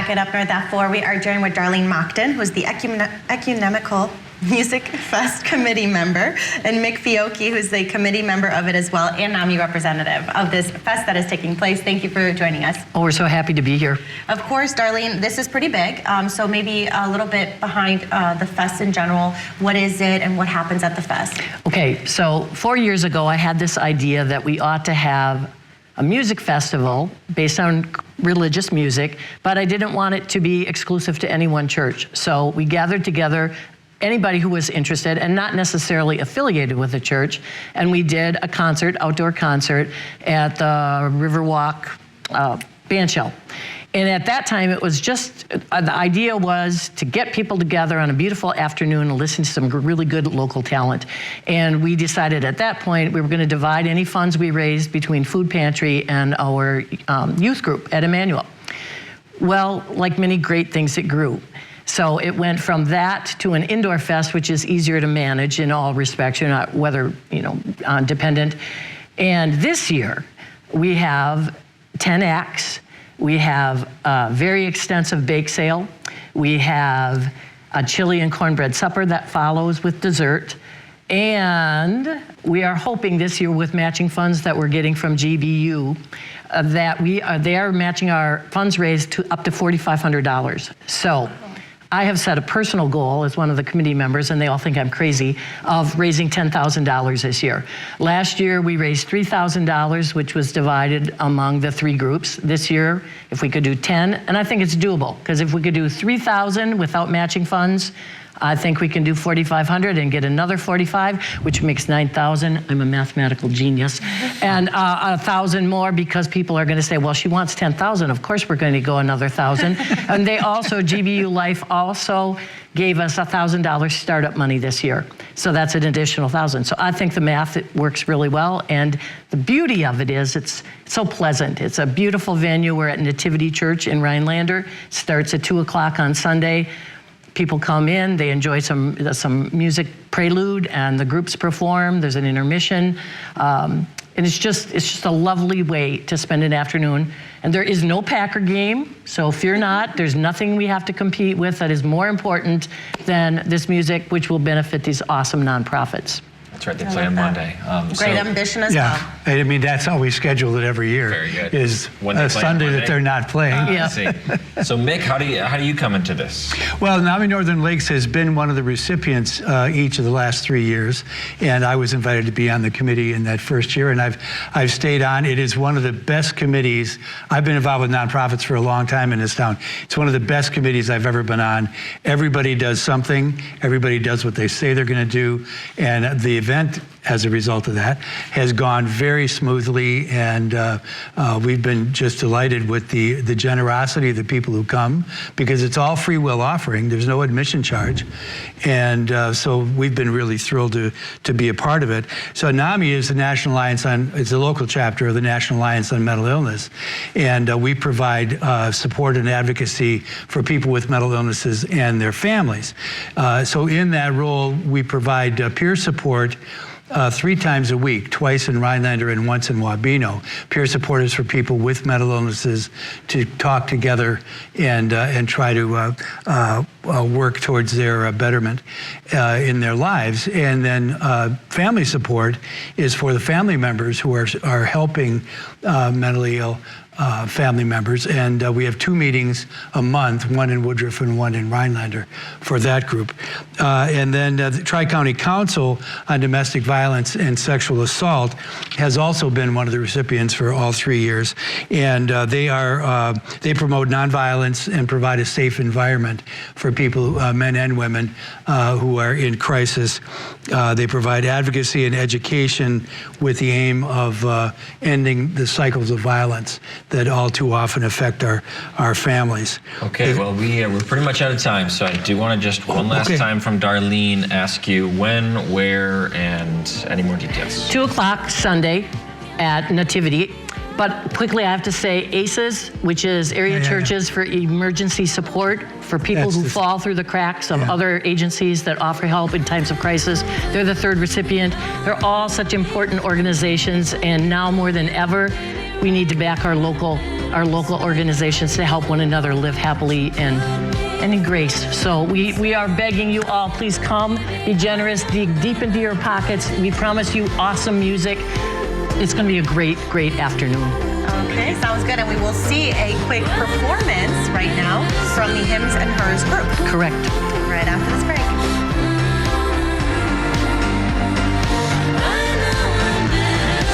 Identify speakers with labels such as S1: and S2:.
S1: back at Up North F4. We are joined with Darlene Mockton, who is the Ecumenical Music Fest committee member, and Mick Fiocchi, who's the committee member of it as well, and NAMI representative of this fest that is taking place. Thank you for joining us.
S2: Oh, we're so happy to be here.
S1: Of course, Darlene, this is pretty big, so maybe a little bit behind the fest in general. What is it and what happens at the fest?
S2: Okay, so 4 years ago, I had this idea that we ought to have a music festival based on religious music, but I didn't want it to be exclusive to any one church. So we gathered together anybody who was interested and not necessarily affiliated with the church, and we did a concert, outdoor concert, at the Riverwalk band shell. And at that time, it was just, the idea was to get people together on a beautiful afternoon and listen to some really good local talent. And we decided at that point we were going to divide any funds we raised between Food Pantry and our youth group at Emmanuel. Well, like many great things, it grew. So it went from that to an indoor fest, which is easier to manage in all respects. You're not weather, dependent. And this year, we have 10 acts. We have a very extensive bake sale. We have a chili and cornbread supper that follows with dessert. And we are hoping this year, with matching funds that we're getting from GBU, that they are matching our funds raised to up to $4,500. So I have set a personal goal as one of the committee members, and they all think I'm crazy, of raising $10,000 this year. Last year, we raised $3,000, which was divided among the three groups. This year, if we could do 10, and I think it's doable, because if we could do 3,000 without matching funds, I think we can do 4,500 and get another 45, which makes 9,000. I'm a mathematical genius. And 1,000 more, because people are going to say, well, she wants 10,000. Of course, we're going to go another 1,000. And they also, GBU Life also gave us $1,000 startup money this year. So that's an additional 1,000. So I think the math, it works really well. And the beauty of it is it's so pleasant. It's a beautiful venue. We're at Nativity Church in Rhinelander. It starts at 2 o'clock on Sunday. People come in, they enjoy some music prelude, and the groups perform. There's an intermission, and it's just a lovely way to spend an afternoon. And there is no Packer game, so fear not. There's nothing we have to compete with that is more important than this music, which will benefit these awesome nonprofits.
S3: That's right, they play on Monday.
S1: Great ambition as well.
S4: I mean, that's how we schedule it every year.
S3: Very good.
S4: Is a Sunday that they're not playing.
S3: I see. So Mick, how do you come into this?
S4: Well, NAMI Northern Lakes has been one of the recipients each of the last 3 years, and I was invited to be on the committee in that first year, and I've stayed on. It is one of the best committees. I've been involved with nonprofits for a long time in this town. It's one of the best committees I've ever been on. Everybody does something. Everybody does what they say they're going to do, and the event, as a result of that, has gone very smoothly, and we've been just delighted with the generosity of the people who come, because it's all free will offering. There's no admission charge, and so we've been really thrilled to be a part of it. So NAMI is the National Alliance it's a local chapter of the National Alliance on Mental Illness, and we provide support and advocacy for people with mental illnesses and their families. So in that role, we provide peer support 3 times a week, twice in Rhinelander and once in Wabeno. Peer supporters for people with mental illnesses to talk together and try to work towards their betterment in their lives. And then family support is for the family members who are helping mentally ill family members, and we have 2 meetings a month, one in Woodruff and one in Rhinelander for that group. And then the Tri-County Council on Domestic Violence and Sexual Assault has also been one of the recipients for all 3 years, and they promote nonviolence and provide a safe environment for people, men and women, who are in crisis. They provide advocacy and education with the aim of ending the cycles of violence that all too often affect our families.
S3: Okay, well, we're pretty much out of time, so I do want to just one last time from Darlene ask you when, where, and any more details.
S2: 2 o'clock Sunday at Nativity. But quickly, I have to say ACES, which is Area Churches for Emergency Support for people who fall through the cracks of other agencies that offer help in times of crisis. They're the 3rd recipient. They're all such important organizations, and now more than ever, we need to back our local our local organizations to help one another live happily and in grace. So we are begging you all, please come, be generous, dig deep into your pockets. We promise you awesome music. It's going to be a great, great afternoon.
S1: Okay, sounds good. And we will see a quick performance right now from the Hymns and Hers group.
S2: Correct.
S1: Right after this